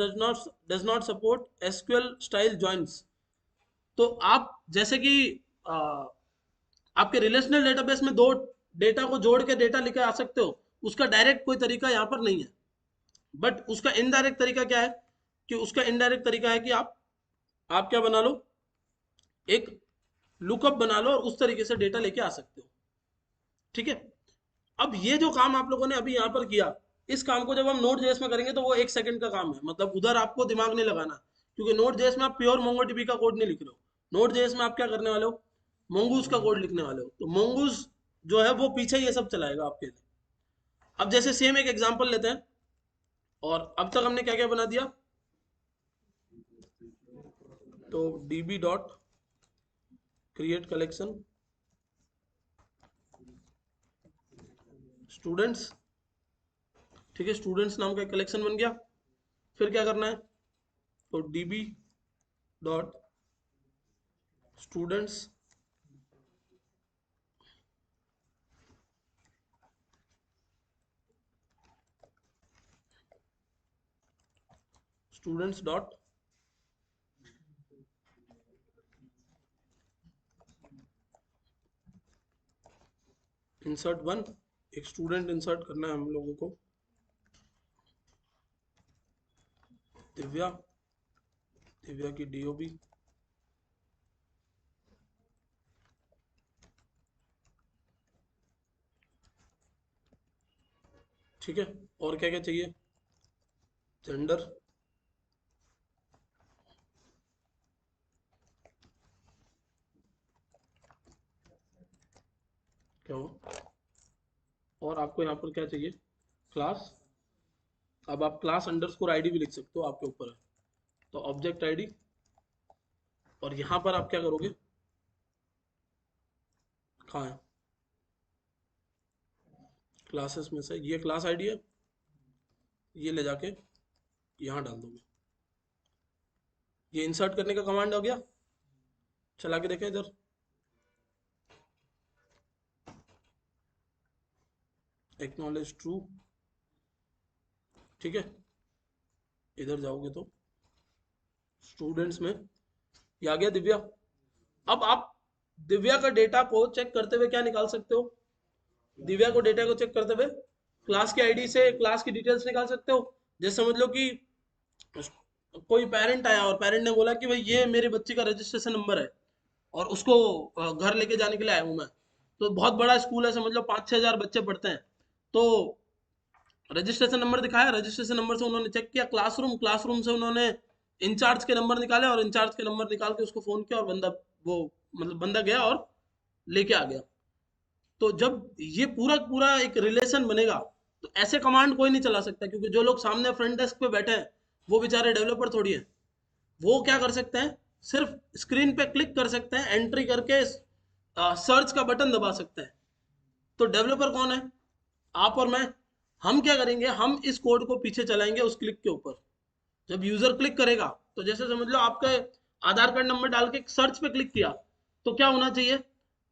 S1: does not support SQL style joins। तो आप जैसे कि आ, आपके रिलेशनल डेटाबेस में दो डेटा को जोड़ के डेटा लेके आ सकते हो, उसका डायरेक्ट कोई तरीका यहाँ पर नहीं है। बट उसका इनडायरेक्ट तरीका क्या है, कि उसका इनडायरेक्ट तरीका है कि आप क्या बना लो, एक लुकअप बना लो और उस तरीके से डेटा लेके आ सकते हो। ठीक है, अब ये जो काम आप लोगों ने अभी यहाँ पर किया, इस काम को जब हम नोड जेएस में करेंगे तो वो 1 सेकंड का काम है, मतलब उधर आपको दिमाग नहीं लगाना, क्योंकि नोड जेएस में आप प्योर मोंगोडीबी का कोड नहीं लिख रहे हो। नोड जेएस में आप क्या करने वाले हो, मोंगूज का कोड लिखने वाले हो, तो मोंगूज जो है वो पीछे ये सब चलाएगा आपके लिए। अब जैसे सेम एक एग्जांपल लेते हैं, और अब तक हमने क्या क्या बना दिया, तो db dot create collection students. ठीक है, स्टूडेंट्स नाम का एक कलेक्शन बन गया। फिर क्या करना है, तो db dot students students dot insert one, एक स्टूडेंट इंसर्ट करना है हम लोगों को, दिव्या, दिव्या की डीओबी। ठीक है, और क्या क्या चाहिए, जेंडर, क्या हो, और आपको यहाँ पर क्या चाहिए, क्लास। अब आप क्लास अंडरस्कोर आईडी भी लिख सकते हो, आपके ऊपर है। तो ऑब्जेक्ट आईडी, और यहाँ पर आप क्या करोगे, कहाँ है, क्लासेस में से ये क्लास आईडी है, ये ले जाके यहाँ डाल दोगे। ये इंसर्ट करने का कमांड हो गया, चला के देखें इधर, एक्नॉलेज ट्रू। ठीक है, इधर जाओगे तो स्टूडेंट्स में ये आ गया दिव्या। अब आप दिव्या का डेटा को चेक करते हुए क्या निकाल सकते हो, दिव्या को डेटा को चेक करते हुए क्लास की आईडी से क्लास की डिटेल्स निकाल सकते हो। जैसे समझ लो कि कोई पेरेंट आया और पेरेंट ने बोला कि भाई ये मेरे बच्चे का रजिस्ट्रेशन नंबर है, और उसको घर लेके जाने के लिए आया हूँ मैं, तो बहुत बड़ा स्कूल है, समझ लो 5-6 हज़ार बच्चे पढ़ते हैं। तो रजिस्ट्रेशन नंबर दिखाया, रजिस्ट्रेशन नंबर से उन्होंने चेक किया क्लासरूम, क्लासरूम से उन्होंने इंचार्ज के नंबर निकाले और इंचार्ज के नंबर निकाल के उसको फ़ोन किया और बंदा वो मतलब बंदा गया और लेके आ गया। तो जब ये पूरा पूरा एक रिलेशन बनेगा तो ऐसे कमांड कोई नहीं चला सकता, क्योंकि जो लोग सामने फ्रंट डेस्क पे बैठे हैं वो बेचारे डेवलपर थोड़ी है। वो क्या कर सकते हैं, सिर्फ स्क्रीन पे क्लिक कर सकते हैं, एंट्री करके सर्च का बटन दबा सकते हैं। तो डेवलपर कौन है, आप और मैं। हम क्या करेंगे, हम इस कोड को पीछे चलाएंगे उस क्लिक के ऊपर। जब यूजर क्लिक करेगा तो जैसे समझ लो आपका आधार कार्ड नंबर डाल के सर्च पे क्लिक किया, तो क्या होना चाहिए,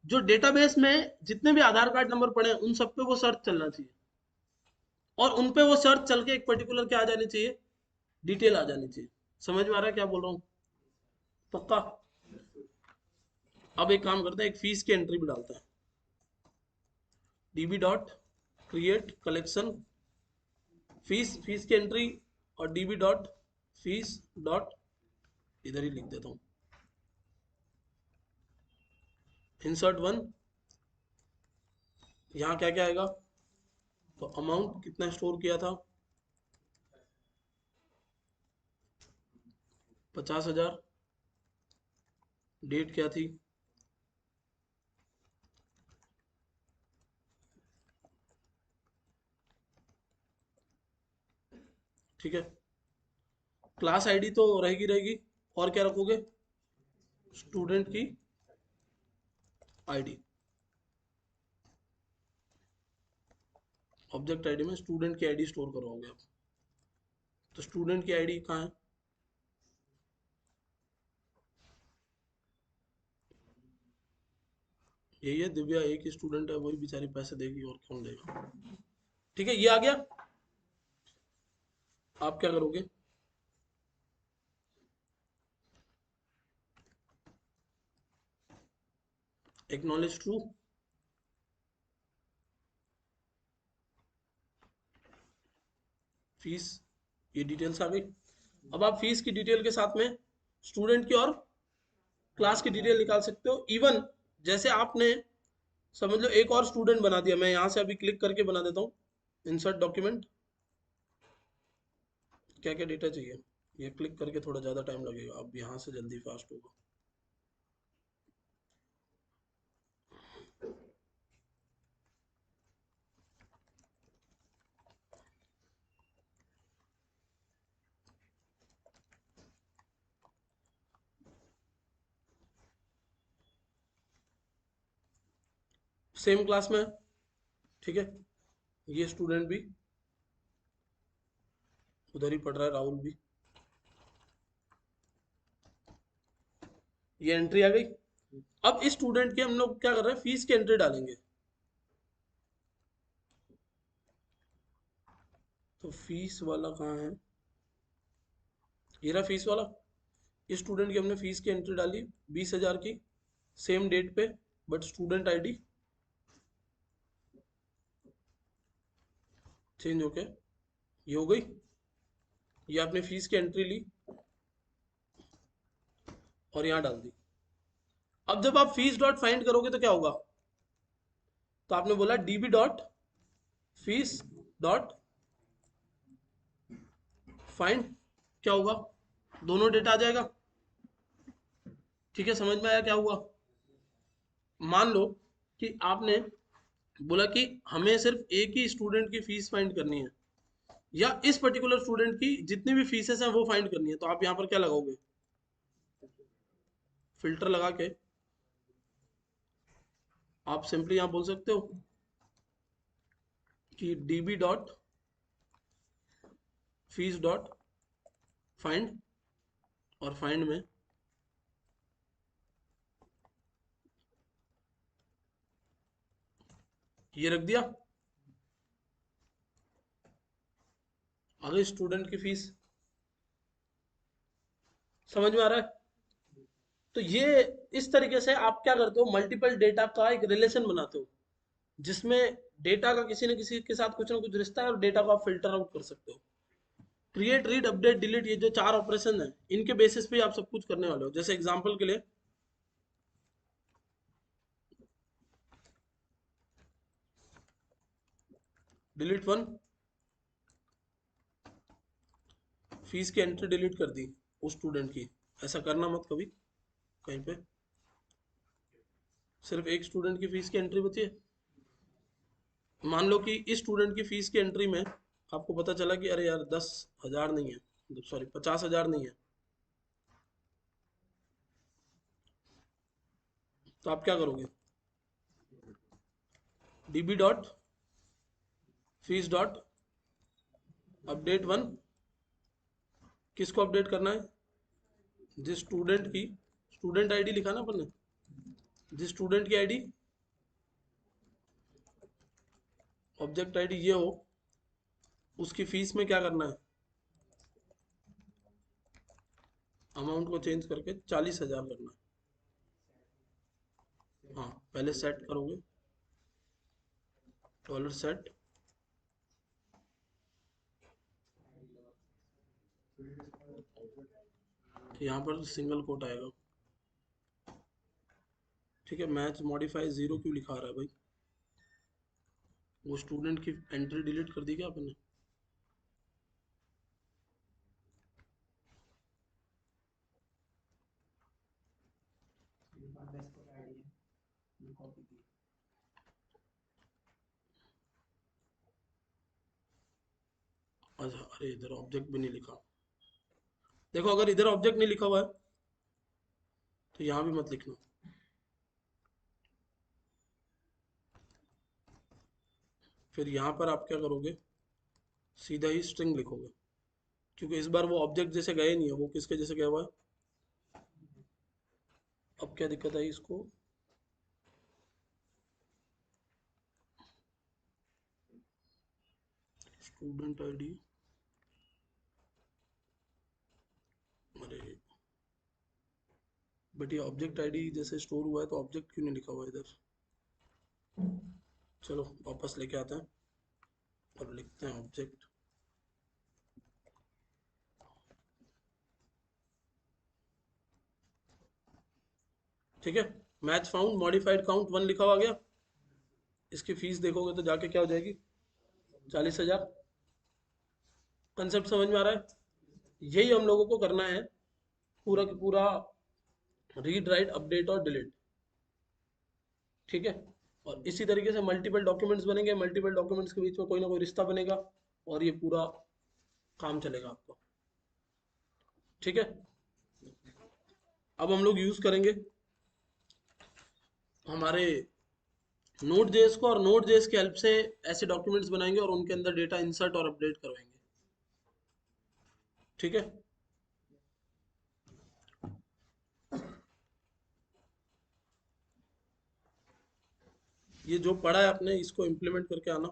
S1: जो डेटाबेस में जितने भी आधार कार्ड नंबर पड़े हैं उन सब पे वो सर्च चलना चाहिए, और उन पे वो सर्च चल के एक पर्टिकुलर क्या आ जानी चाहिए, डिटेल आ जानी चाहिए। समझ में आ रहा है क्या बोल रहा हूँ, पक्का। अब एक काम करते हैं, एक फीस की एंट्री भी डालते हैं, dB dot create collection fees, fees की एंट्री, और डीबी डॉट फीस डॉट, इधर ही लिख देता हूँ, इंसर्ट वन। यहाँ क्या क्या आएगा, तो अमाउंट कितना स्टोर किया था, 50,000, डेट क्या थी, ठीक है, क्लास आईडी तो रहेगी रहेगी, और क्या रखोगे, स्टूडेंट की आईडी, ऑब्जेक्ट आईडी में स्टूडेंट की आईडी स्टोर करोगे आप। तो स्टूडेंट की आईडी कहाँ है, यही है, दिव्या एक ही स्टूडेंट है, वही बेचारी पैसे देगी और कौन देगा। ठीक है, ये आ गया। आप क्या करोगे, एक्नॉलेज ट्रू, फीस, ये डिटेल्स आ गई। अब आप फीस की डिटेल के साथ में स्टूडेंट की और क्लास की डिटेल निकाल सकते हो। इवन जैसे आपने समझ लो एक और स्टूडेंट बना दिया, मैं यहाँ से अभी क्लिक करके बना देता हूँ, इंसर्ट डॉक्यूमेंट, क्या क्या डेटा चाहिए, ये क्लिक करके थोड़ा ज़्यादा टाइम लगेगा, अब यहाँ से जल्दी फास्ट होगा। सेम क्लास में है, ठीक है, ये स्टूडेंट भी उधर ही पढ़ रहा है, राहुल भी, ये एंट्री आ गई। अब इस स्टूडेंट की हम लोग क्या कर रहे हैं, फीस की एंट्री डालेंगे। तो फीस वाला कहाँ है, ये रहा फीस वाला। इस स्टूडेंट की हमने फीस की एंट्री डाली 20,000 की, सेम डेट पे, बट स्टूडेंट आईडी चेंज होके ये हो गई। ये आपने फीस की एंट्री ली और यहाँ डाल दी। अब जब आप फीस डॉट फाइंड करोगे तो क्या होगा, तो आपने बोला dB dot fees dot find, क्या होगा, दोनों डेटा आ जाएगा। ठीक है, समझ में आया क्या हुआ। मान लो कि आपने बोला कि हमें सिर्फ एक ही स्टूडेंट की फीस फाइंड करनी है, या इस पर्टिकुलर स्टूडेंट की जितनी भी फीसेस हैं वो फाइंड करनी है, तो आप यहाँ पर क्या लगाओगे, फिल्टर लगा के आप सिंपली यहाँ बोल सकते हो कि dB dot fees dot find, और फाइंड में ये रख दिया, आ गई स्टूडेंट की फीस। समझ में आ रहा है। तो ये इस तरीके से आप क्या करते हो, मल्टीपल डेटा का एक रिलेशन बनाते हो, जिसमें डेटा का किसी न किसी के साथ कुछ ना कुछ रिश्ता है, और डेटा को आप फिल्टर आउट कर सकते हो। क्रिएट, रीड, अपडेट, डिलीट, ये जो 4 ऑपरेशन है, इनके बेसिस पे आप सब कुछ करने वाले हो। जैसे एग्जांपल के लिए डिलीट वन, फीस की एंट्री डिलीट कर दी उस स्टूडेंट की। ऐसा करना मत कभी कहीं पे। सिर्फ एक स्टूडेंट की फीस की एंट्री बची है। मान लो कि इस स्टूडेंट की फीस की एंट्री में आपको पता चला कि अरे यार 10,000 नहीं है, सॉरी 50,000 नहीं है, तो आप क्या करोगे? DB dot fees dot update one, किसको अपडेट करना है? जिस स्टूडेंट की स्टूडेंट आईडी लिखा ना अपन ने, जिस स्टूडेंट की आईडी ऑब्जेक्ट आईडी ये हो, उसकी फीस में क्या करना है? अमाउंट को चेंज करके 40,000 करना है। हाँ, पहले सेट करोगे, डॉलर सेट, यहाँ पर सिंगल कोट आएगा। ठीक है, मैच मॉडिफाई जीरो क्यों लिखा रहा है भाई? वो स्टूडेंट की एंट्री डिलीट कर दी क्या आपने? अच्छा, अरे इधर ऑब्जेक्ट भी नहीं लिखा। देखो, अगर इधर ऑब्जेक्ट नहीं लिखा हुआ है तो यहाँ भी मत लिखना। फिर यहाँ पर आप क्या करोगे? सीधा ही स्ट्रिंग लिखोगे, क्योंकि इस बार वो ऑब्जेक्ट जैसे गए नहीं है, वो किसके जैसे गया हुआ है। अब क्या दिक्कत आई इसको? स्टूडेंट आईडी, अरे बट ये ऑब्जेक्ट आईडी जैसे स्टोर हुआ है तो ऑब्जेक्ट क्यों नहीं लिखा हुआ इधर? चलो वापस लेके आते हैं और लिखते हैं ऑब्जेक्ट। ठीक है, match found modified count one लिखा हुआ गया। इसकी फीस देखोगे तो जाके क्या हो जाएगी? 40,000। कंसेप्ट समझ में आ रहा है? यही हम लोगों को करना है, पूरा का पूरा रीड राइट अपडेट और डिलीट। ठीक है, और इसी तरीके से मल्टीपल डॉक्यूमेंट्स बनेंगे, मल्टीपल डॉक्यूमेंट्स के बीच में कोई ना कोई रिश्ता बनेगा और ये पूरा काम चलेगा आपका। ठीक है, अब हम लोग यूज करेंगे हमारे नोड जेएस को, और नोड जेएस की हेल्प से ऐसे डॉक्यूमेंट्स बनाएंगे और उनके अंदर डेटा इंसर्ट और अपडेट करवाएंगे। ठीक है, ये जो पढ़ा है आपने इसको इम्प्लीमेंट करके आना।